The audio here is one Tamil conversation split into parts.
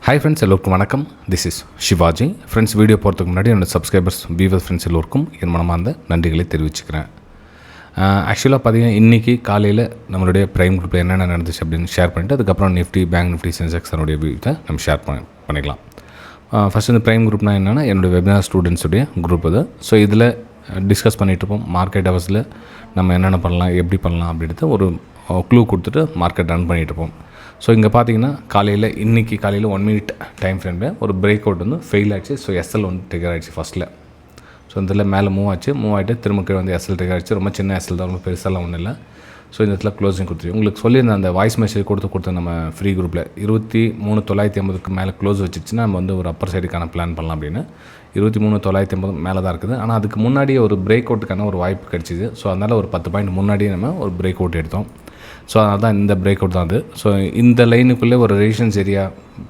Hi friends, எல்லோருக்கும் வணக்கம். This is shivaji. Friends, video போகிறதுக்கு முன்னாடி என்னோடய சப்ஸ்கிரைபர்ஸ் வியூவர்ஸ் ஃப்ரெண்ட்ஸ் எல்லோருக்கும் என் மனமார்ந்த நன்றிகளை தெரிவிச்சுக்கிறேன். ஆக்சுவலாக பார்த்தீங்கன்னா இன்றைக்கி காலையில் நம்மளுடைய ப்ரைம் குரூப்பில் என்னென்ன நடந்துச்சு அப்படின்னு ஷேர் பண்ணிவிட்டு அதுக்கப்புறம் நிஃப்டி, பேங்க் நிஃப்டி, சென்செக்ஸ் அதனுடைய வியூத்தை நம்ம ஷேர் பண்ணிக்கலாம். ஃபஸ்ட் இந்த ப்ரைம் குரூப்னால் என்னென்னா என்னுடைய வெபினார் ஸ்டூடெண்ட்ஸுடைய குரூப் அது. ஸோ இதில் டிஸ்கஸ் பண்ணிகிட்டு இருப்போம். மார்க்கெட் ஹவர்ஸில் நம்ம என்னென்ன பண்ணலாம், எப்படி பண்ணலாம் அப்படின்றது ஒரு க்ளூ கொடுத்துட்டு மார்க்கெட் ரன் பண்ணிகிட்டு இருப்போம். ஸோ இங்கே பார்த்தீங்கன்னா இன்றைக்கி காலையில் 1 minute டைம் ஃப்ரேமில் ஒரு பிரேக் அவுட் வந்து ஃபெயில் ஆச்சு. ஸோ எஸ்எல் வந்து ட்ரிகர் ஆகிடுச்சு ஃபஸ்ட்டில். ஸோ இதில் மேலே மூவ் ஆகிட்டு திரும்ப கீழே வந்து எஸ்எல் ட்ரிகர் ஆகிடுச்சு. ரொம்ப சின்ன எஸ்எல் தான், ரொம்ப பெருசாலாம் ஒன்றும் இல்லை. ஸோ இந்த இடத்துல க்ளோசிங் கொடுத்துருச்சு. உங்களுக்கு சொல்லியிருந்த அந்த வாய்ஸ் மெசேஜ் கொடுத்த நம்ம ஃப்ரீ குரூப்பில் 23,950க்கு மேலே க்ளோஸ் வச்சுச்சுன்னா நம்ம வந்து ஒரு அப்பர் சைடுக்கான பிளான் பண்ணலாம் அப்படின்னு. 23,950 மேலே தான் இருக்குது. ஆனால் அதுக்கு முன்னாடியே ஒரு பிரேக் அவுட்டுக்கான ஒரு வாய்ப்பு கிடச்சிது. ஸோ அதனால் ஒரு 10 பாயிண்ட் முன்னாடியே நம்ம ஒரு பிரேக் அவுட் எடுத்தோம். ஸோ அதனால் தான் இந்த பிரேக் அவுட் தான் அது. ஸோ இந்த லைனுக்குள்ளே ஒரு ரெசிஸ்டன்ஸ் ஏரியா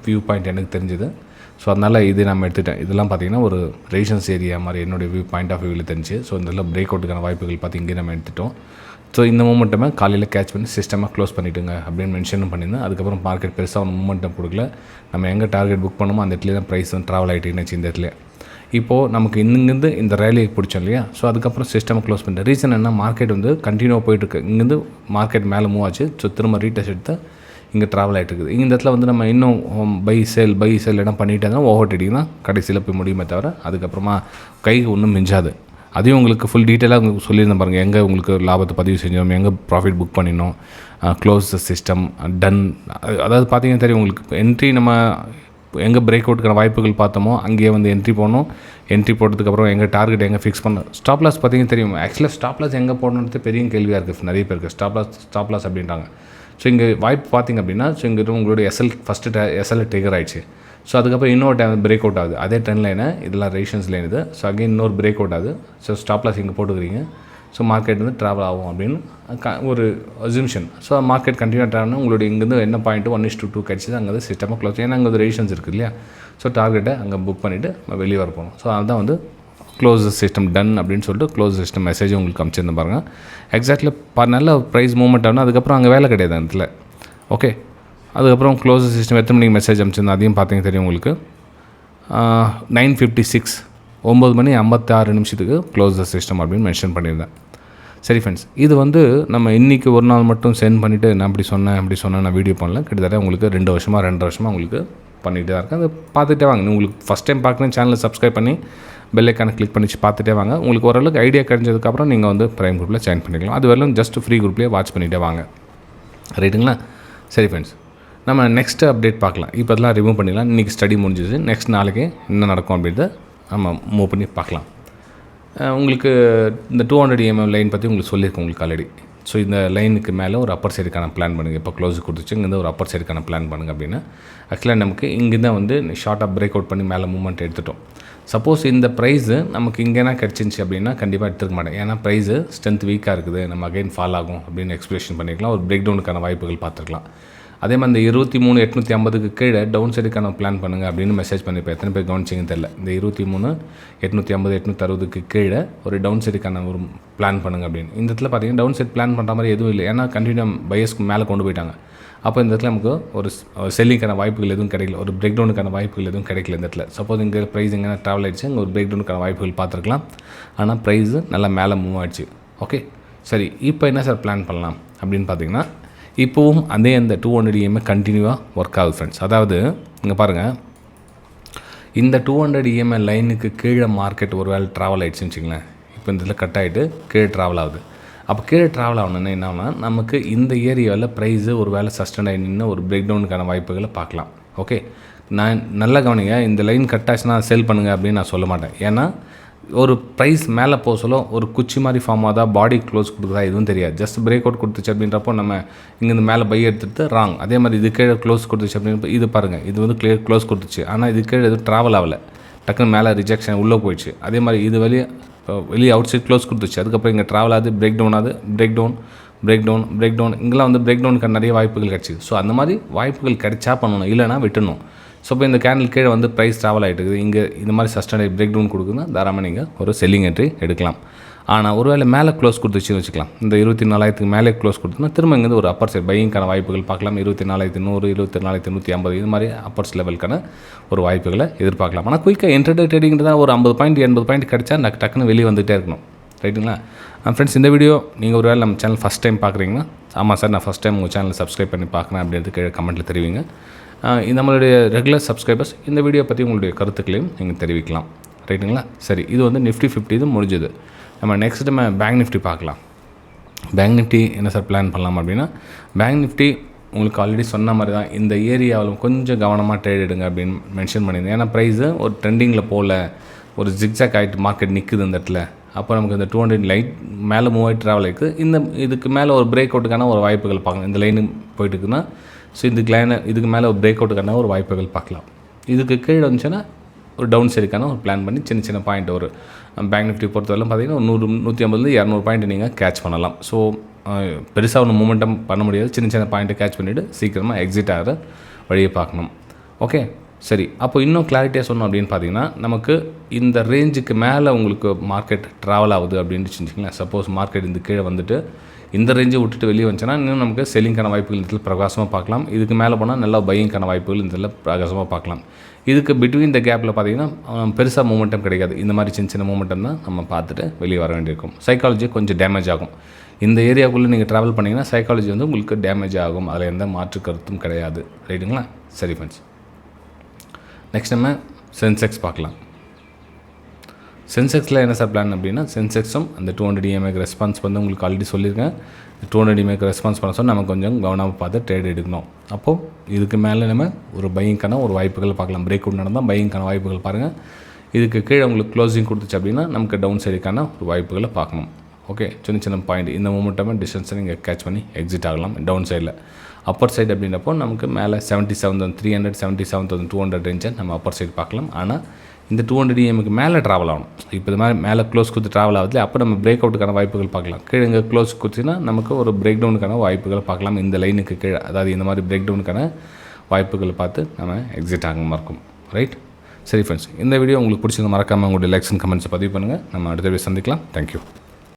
வியூ பாயிண்ட் எனக்கு தெரிஞ்சுது. ஸோ அதனால் இது நம்ம எடுத்துட்டேன். இதெல்லாம் பார்த்திங்கன்னா ஒரு ரெசிஸ்டன்ஸ் ஏரியா மாதிரி என்னுடைய வியூ பாயிண்ட் ஆஃப் வியூவில் தெரிஞ்சு. ஸோ இதில் பிரேக் அவுட்டுக்கான வாய்ப்புகள் பார்த்து இங்கே நம்ம எடுத்துட்டோம். ஸோ இந்த மூமெண்ட்டை காலையில் கேட்ச் பண்ணி சிஸ்டமாக க்ளோஸ் பண்ணிவிட்டுங்க அப்படின்னு மென்ஷன் பண்ணியிருந்தேன். அதுக்கப்புறம் மார்க்கெட் பெருசாக ஒரு மூமெண்ட்டம் கொடுக்கல. நம்ம எங்கே டார்கெட் புக் பண்ணோமோ அந்த இடத்துல தான் ப்ரைஸ் வந்து ட்ராவல் ஆகிட்டுன்னு இந்த இடத்துல. இப்போது நமக்கு இங்கேருந்து இந்த ரேலியை பிடிச்சோம் இல்லையா. ஸோ அதுக்கப்புறம் சிஸ்டம் க்ளோஸ் பண்ணிட்டேன். ரீசன் என்ன, மார்க்கெட் வந்து கண்டினியூவாக போயிட்டுருக்கு. இங்கேருந்து மார்க்கெட் மேலே மூவ் ஆச்சு. ஸோ திரும்ப ரீடெஸ்ட் எடுத்து இங்கே ட்ராவல் ஆகிட்டு இருக்குது. இந்த இடத்துல வந்து நம்ம இன்னும் பை சேல் இடம் பண்ணிகிட்டே இருந்தால் ஓவர் ட்ரேடிங் தான் கடைசியில் போய் முடியுமே தவிர அதுக்கப்புறமா கைக்கு ஒன்றும் மிஞ்சாது. அதையும் உங்களுக்கு ஃபுல் டீட்டெயிலாக உங்களுக்கு சொல்லியிருந்தேன் பாருங்கள். எங்கே உங்களுக்கு லாபத்தை பதிவு செஞ்சோம், எங்கே ப்ராஃபிட் புக் பண்ணினோம், க்ளோஸ் த சிஸ்டம் டன். அதாவது பார்த்தீங்கன்னா தெரியும் உங்களுக்கு, என்ட்ரி நம்ம எங்கே பிரேக் அவுட்டுக்கான வாய்ப்புகள் பார்த்தோமோ அங்கேயே வந்து என்ட்ரி போடணும். என்ட்ரி போட்டதுக்கப்புறம் எங்கள் டார்கெட் எங்கே ஃபிக்ஸ் பண்ணணும். ஸ்டாப் லாஸ் பார்த்தீங்கன்னா தெரியும். ஆக்சுவலாக ஸ்டாப் லாஸ் எங்கே போடணுன்றது பெரிய கேள்வியாக இருக்குது நிறைய பேருக்கு. ஸ்டாப் லாஸ் அப்படின்றாங்க. ஸோ இங்கே வாய்ப்பு பார்த்திங்க அப்படின்னா, ஸோ இங்கே உங்களுடைய எஸ்எல் ட்ரிகர் ஆகிடுச்சு. ஸோ அதுக்கப்புறம் இன்னொரு பிரேக் அவுட் ஆகுது. அதே ட்ரெண்ட் லைனை இதெல்லாம் ரெசிஸ்டன்ஸ் லைன் இது. ஸோ அகைன் இன்னொரு பிரேக் அவுட் ஆகுது. ஸோ ஸ்டாப் லாஸ் இங்கே போட்டுக்கிறீங்க. ஸோ மார்க்கெட் வந்து ட்ராவல் ஆகும் அப்படின்னு ஒரு அசம்ஷன். ஸோ மார்க்கெட் கண்டினியூ ட்ராவல்னா உங்களுடைய இங்கேருந்து என்ன பாயிண்ட்டு 1:2 கிடச்சிது. அங்கே வந்து சிஸ்டமாக க்ளோஸ். ஏன்னா அங்கே வந்து ரெசிஸ்டன்ஸ் இருக்குது இல்லையா. ஸோ டார்கெட்டை அங்கே புக் பண்ணிவிட்டு வெளியே வர போகணும். ஸோ அதுதான் வந்து க்ளோஸ் சிஸ்டம் டன் அப்படின்னு சொல்லிட்டு க்ளோஸ் சிஸ்டம் மெசேஜ் உங்களுக்கு அனுப்பிச்சிருந்தேன் பாருங்கள். எக்ஸாக்ட்லி நல்ல ப்ரைஸ் மூவ்மெண்ட் ஆகணும். அதுக்கப்புறம் அங்கே வேலை கிடையாது அந்த இடத்துல. ஓகே, அதுக்கப்புறம் க்ளோஸ் சிஸ்டம் எத்தனை மணிக்கு மெசேஜ் அனுப்பிச்சிருந்தேன் அதையும் பார்த்தீங்க தெரியும் உங்களுக்கு. 9:56 9:56 க்ளோஸ் சிஸ்டம் அப்படின்னு மென்ஷன் பண்ணியிருந்தேன். சரி ஃப்ரெண்ட்ஸ், இது வந்து நம்ம இன்றைக்கி ஒரு நாள் மட்டும் சென்ட் பண்ணிவிட்டு நான் அப்படி சொன்னேன் நான் வீடியோ பண்ணல. கிட்டத்தட்ட உங்களுக்கு 2 வருஷமாக உங்களுக்கு பண்ணிகிட்டே தான் இருக்கேன். அதை பார்த்துட்டே வாங்க. உங்களுக்கு ஃபஸ்ட் டைம் பார்க்கணும் சேனலை சப்ஸ்கிரைப் பண்ணி பெல் ஐக்கானை கிளிக் பண்ணி பார்த்துட்டே வாங்க. உங்களுக்கு ஓரளவுக்கு ஐடியா கிடைச்சதுக்கப்புறம் நீங்கள் வந்து ப்ரைம் குரூப்பில் ஜாயின் பண்ணிக்கலாம். அது வரலும் ஜஸ்ட் ஃப்ரீ குரூப்லேயே வாட்ச் பண்ணிகிட்டே வாங்க. ரைட்டுங்களா? சரி ஃப்ரெண்ட்ஸ், நம்ம நெக்ஸ்ட் அப்டேட் பார்க்கலாம். இப்போ அதெல்லாம் ரிமூவ் பண்ணிடலாம். இன்றைக்கி ஸ்டடி முடிஞ்சிச்சு. நெக்ஸ்ட் நாளைக்கு என்ன நடக்கும் அப்படின்றத நம்ம மூவ் பண்ணி பார்க்கலாம். உங்களுக்கு இந்த 200 EMM லைன் பற்றி உங்களுக்கு சொல்லியிருக்கேன் உங்களுக்கு ஆல்ரெடி. ஸோ இந்த லைனுக்கு மேலே ஒரு அப்பர் சைடுக்கான பிளான் பண்ணுங்கள். இப்போ க்ளோஸ் கொடுத்துச்சு இங்கேருந்து ஒரு அப்பர் சைடுக்கான பிளான் பண்ணுங்கள் அப்படின்னு. ஆக்சுவலாக நமக்கு இங்கே தான் வந்து ஷார்ட்டாக பிரேக் அவுட் பண்ணி மேலே மூவ்மெண்ட் எடுத்துட்டோம். சப்போஸ் இந்த ப்ரைஸு நமக்கு இங்கேனா கிடச்சிச்சு அப்படின்னா கண்டிப்பாக எடுத்துக்க மாட்டேன். ஏன்னா ப்ரைஸு ஸ்ட்ரென்த் வீக்காக இருக்குது, நம்ம அகைன் ஃபால் ஆகும் அப்படின்னு எக்ஸ்பிரேஷன் பண்ணிக்கலாம். ஒரு பிரேக் டவுனுக்கான வாய்ப்புகள் பார்த்துருக்கலாம். அதே மாதிரி இந்த 23,850க்கு கீழே டவுன் சைடுக்கான பிளான் பண்ணுங்கள் அப்படின்னு மெசேஜ் பண்ணியிருப்பேன். எத்தனை பேர் கவனிச்சிங்கன்னு தெரியல. இந்த 23,850 860க்கு கீழே ஒரு டவுன் சைடுக்கான ஒரு பிளான் பண்ணுங்கள் அப்படின்னு. இந்த இடத்துல பார்த்தீங்கன்னா டவுன் சைட் பிளான் பண்ணுற மாதிரி எதுவும் இல்லை. ஏன்னா கண்டினியூ பையஸ்க்கு மேலே கொண்டு போயிட்டாங்க. அப்போ இந்த இடத்துல நமக்கு ஒரு செல்லிங்கான வாய்ப்புகள் எதுவும் கிடைக்கல, ஒரு பிரேக் டவுனுக்கான வாய்ப்புகள் எதுவும் கிடைக்கல இந்த இடத்துல. சப்போஸ் இங்கே ப்ரைஸ் எங்கே ட்ராவல் ஆகிடுச்சு, இங்கே ஒரு பிரேக் டவுனுக்கான வாய்ப்புகள் பார்த்துருக்கலாம். ஆனால் ப்ரைஸு நல்லா மேலே மூவ் ஆகிடுச்சு. ஓகே, சரி, இப்போ என்ன சார் பிளான் பண்ணலாம் அப்படின்னு பார்த்தீங்கன்னா, இப்போவும் அதே அந்த 200 EMA கண்டினியூவாக ஒர்க் ஆகுது ஃப்ரெண்ட்ஸ். அதாவது இங்கே பாருங்கள், இந்த 200 EMA லைனுக்கு கீழே மார்க்கெட் ஒரு வேளை ட்ராவல் ஆகிடுச்சுன்னு வச்சுங்களேன். இப்போ இந்த இதில் கட் ஆகிட்டு கீழே ட்ராவல் ஆகுது. அப்போ கீழே ட்ராவல் ஆகணுன்னா என்னன்னா, நமக்கு இந்த ஏரியாவில் ப்ரைஸு ஒரு வேளை சஸ்டெண்ட் ஆகி நின்று ஒரு பிரேக் டவுனுக்கான வாய்ப்புகளை பார்க்கலாம். ஓகே, நான் நல்லா கவனிங்க. இந்த லைன் கட் ஆச்சுன்னா செல் பண்ணுங்கள் அப்படின்னு நான் சொல்ல மாட்டேன். ஏன்னா ஒரு ப்ரைஸ் மேலே போக சொல்ல ஒரு குச்சி மாதிரி ஃபார்ம் ஆகுதா, பாடி க்ளோஸ் கொடுக்குதா எதுவும் தெரியாது. ஜஸ்ட் பிரேக் அவுட் கொடுத்துச்சு அப்படின்றப்போ நம்ம இங்கேருந்து மேலே பை எடுத்துகிட்டு ராங். அதே மாதிரி இது கீழே க்ளோஸ் கொடுத்துச்சு அப்படின்னு இது பாருங்கள், இது வந்து க்ளோஸ் கொடுத்துச்சு. ஆனால் இது கீழே எதுவும் ட்ராவல் ஆகலை, டக்குன்னு மேலே ரிஜெக்ஷன் உள்ளே போயிடுச்சு. அதே மாதிரி இது வெளியே அவுட் சைட் க்ளோஸ் கொடுத்துச்சு. அதுக்கப்புறம் இங்கே ட்ராவல் ஆகுது, பிரேக் டவுன் ஆகுது, பிரேக் டவுன் இங்கெல்லாம் வந்து பிரேக் டவுனுக்கு நிறைய வாய்ப்புகள் கிடச்சிது. ஸோ அந்த மாதிரி வாய்ப்புகள் கிடைச்சா பண்ணணும், இல்லைனா விட்டுணும். ஸோ இப்போ இந்த கேண்டில் கீழே வந்து ப்ரைஸ் ட்ராவல் ஆகிட்டு இருக்குது. இங்கே இந்த மாதிரி சஸ்டைன் பிரேக் டவுன் கொடுக்குதுன்னா தாராளமாக நீங்கள் ஒரு செல்லிங் என்ட்ரி எடுக்கலாம். ஆனால் ஒருவேளை மேலே க்ளோஸ் கொடுத்துச்சுன்னு வச்சுக்கலாம், இந்த 24,000 மேலே க்ளோஸ் கொடுத்துன்னா திரும்ப இங்கேருந்து ஒரு அப்பர் சைட் பையிங்கான வாய்ப்புகள் பார்க்கலாம். 24,100, 24,150 இது மாதிரி அப்பர்ஸ் லெவலுக்கான ஒரு வாய்ப்புகளை எதிர்பார்க்கலாம். ஆனால் குயிக்காக இன்ட்ராடே ட்ரேடிங்கிறது தான் ஒரு 50 பாயிண்ட் 80 பாயிண்ட் கிடச்சா டக்குன்னு வெளியே வந்துகிட்டே இருக்கணும். ரைட்டுங்களா? ஃப்ரெண்ட்ஸ், இந்த வீடியோ நீங்கள் ஒருவேளை நம்ம சேனல் ஃபஸ்ட் டைம் பார்க்குறீங்கன்னா, ஆமாம் சார் நான் ஃபஸ்ட் டைம் உங்கள் சேனலை சப்ஸ்கிரைப் பண்ணி பார்க்குறேன் அப்படின்றது கீழே கமெண்ட்டில் தெரிவிங்க. நம்மளுடைய ரெகுலர் சப்ஸ்கிரைபர்ஸ் இந்த வீடியோ பற்றி உங்களுடைய கருத்துக்களையும் நீங்கள் தெரிவிக்கலாம். ரைட்டுங்களா? சரி, இது வந்து நிஃப்டி 50 இது முடிஞ்சது. நம்ம நெக்ஸ்ட் நம்ம பேங்க் நிஃப்டி பார்க்கலாம். பேங்க் நிஃப்டி என்ன சார் பிளான் பண்ணலாம் அப்படின்னா, பேங்க் நிஃப்டி உங்களுக்கு ஆல்ரெடி சொன்ன மாதிரி தான் இந்த ஏரியாவில் கொஞ்சம் கவனமாக ட்ரேட் எடுங்க அப்படின்னு மென்ஷன் பண்ணியிருந்தேன். ஏன்னா ப்ரைஸு ஒரு ட்ரெண்டிங்கில் போகல, ஒரு ஜிக்ஸாக் ஆகிட்டு மார்க்கெட் நிற்குது இந்த இடத்துல. அப்போ நமக்கு இந்த 200 லைட் மேலே மூவ் ஆகிட்டு ட்ராவல் ஆகிருக்கு. இதுக்கு மேலே ஒரு பிரேக் அவுட்டுக்கான ஒரு வாய்ப்புகள் பார்க்கலாம். இந்த லைனு போயிட்டு இருக்குன்னா, ஸோ இதுக்கு மேலே ஒரு பிரேக் அவுட்டுக்கான ஒரு வாய்ப்புகள் பார்க்கலாம். இதுக்கு கீழே வந்துச்சுன்னா ஒரு டவுன் சைடுக்கான ஒரு பிளான் பண்ணி சின்ன பாயிண்ட் ஒரு பேங்க் நிஃப்டி பொறுத்தவரைக்கும் பார்த்தீங்கன்னா ஒரு 100, 150, 200 பாயிண்ட் நீங்கள் கேட்ச் பண்ணலாம். ஸோ பெருசாக ஒன்று மூமெண்டம் பண்ண முடியாது. சின்ன பாயிண்ட்டை கேட்ச் பண்ணிவிட்டு சீக்கிரமாக எக்ஸிட் ஆகிற வழியை பார்க்கணும். ஓகே, சரி. அப்போ இன்னும் கிளாரிட்டியாக சொன்னோம் அப்படின்னு பார்த்தீங்கன்னா, நமக்கு இந்த ரேஞ்சுக்கு மேலே உங்களுக்கு மார்க்கெட் ட்ராவல் ஆகுது அப்படின்னு வச்சுக்கிங்களேன். சப்போஸ் மார்க்கெட் இந்த கீழே வந்துட்டு இந்த ரேஞ்சை விட்டுட்டு வெளியே வந்துச்சுன்னா இன்னும் நமக்கு செல்லிங்கான வாய்ப்புகள் இதில் பிரகாசமாக பார்க்கலாம். இதுக்கு மேலே போனால் நல்லா பையிங்கான வாய்ப்புகள் இதில் பிரகாசமாக பார்க்கலாம். இதுக்கு பிட்வீன் இந்த கேப்பில் பார்த்தீங்கன்னா பெருசாக மூமெண்டம் கிடைக்காது. இந்த மாதிரி சின்ன மூமெண்டம் தான் நம்ம பார்த்துட்டு வெளியே வர வேண்டியிருக்கும். சைக்காலஜி கொஞ்சம் டேமேஜ் ஆகும். இந்த ஏரியாவுக்குள்ளே நீங்கள் ட்ராவல் பண்ணிங்கன்னா சைக்காலஜி வந்து உங்களுக்கு டேமேஜ் ஆகும். அதில் எந்த மாற்று கருத்தும் கிடையாது. ரைட்டுங்களா? சரி ஃப்ரெண்ட்ஸ், நெக்ஸ்ட் நம்ம சென்செக்ஸ் பார்க்கலாம். சென்செக்ஸில் என்ன சார் பிளான் அப்படின்னா, சென்செக்ஸும் அந்த 200 EMAக்கு ரெஸ்பான்ஸ் வந்து உங்களுக்கு ஆல்ரெடி சொல்லியிருக்கேன். 200 EMAக்கு ரெஸ்பான்ஸ் பண்ண சொன்னால் நம்ம கொஞ்சம் கவனமாக பார்த்து ட்ரேட் எடுக்கணும். அப்போது இதுக்கு மேலே நம்ம ஒரு பையிங்கான ஒரு வாய்ப்புகள் பார்க்கலாம். பிரேக் அவுட் நடந்தால் பையிங்கான வாய்ப்புகள் பாருங்கள். இதுக்கு கீழே உங்களுக்கு க்ளோசிங் கொடுத்துச்சு அப்படின்னா நமக்கு டவுன் சைடுக்கான ஒரு வாய்ப்புகளை பார்க்கணும். ஓகே, சின்ன பாயிண்ட் இந்த மூமெண்ட்டாக டிஸ்டன்ஸை நீங்கள் கேட்ச் பண்ணி எக்ஸிட் ஆகலாம். டவுன் சைடில் அப்பர் சைடு அப்படின்றப்போ நமக்கு மேலே 77,300, 77,200 ரேஞ்சை நம்ம அப்பர் சைடு பார்க்கலாம். ஆனால் இந்த 200 EMAக்கு மேலே ட்ராவல் ஆகணும். இப்போ இது மாதிரி மேலே க்ளோஸ் கொடுத்து ட்ராவல் ஆகுது. அப்போ நம்ம பிரேக் அவுட்டுக்கான வாய்ப்புகள் பார்க்கலாம். கீழே இங்கே க்ளோஸ் கொடுத்துன்னா நமக்கு ஒரு பிரேக் டவுனுக்கான வாய்ப்புகள் பார்க்கலாம். இந்த லைனுக்கு கீழே, அதாவது இந்த மாதிரி பிரேக் டவுனுக்கான வாய்ப்புகள் பார்த்து நம்ம எக்ஸிட் ஆகாமல் இருக்கும். ரைட்? சரி ஃப்ரெண்ட்ஸ், இந்த வீடியோ உங்களுக்கு பிடிச்சிருந்தா மறக்காமல் உங்களுடைய லைக்ஸ் அண்ட் கமெண்ட்ஸை பதிவு பண்ணுங்கள். நம்ம அடுத்த வீடியோ சந்திக்கலாம். தேங்க்யூ.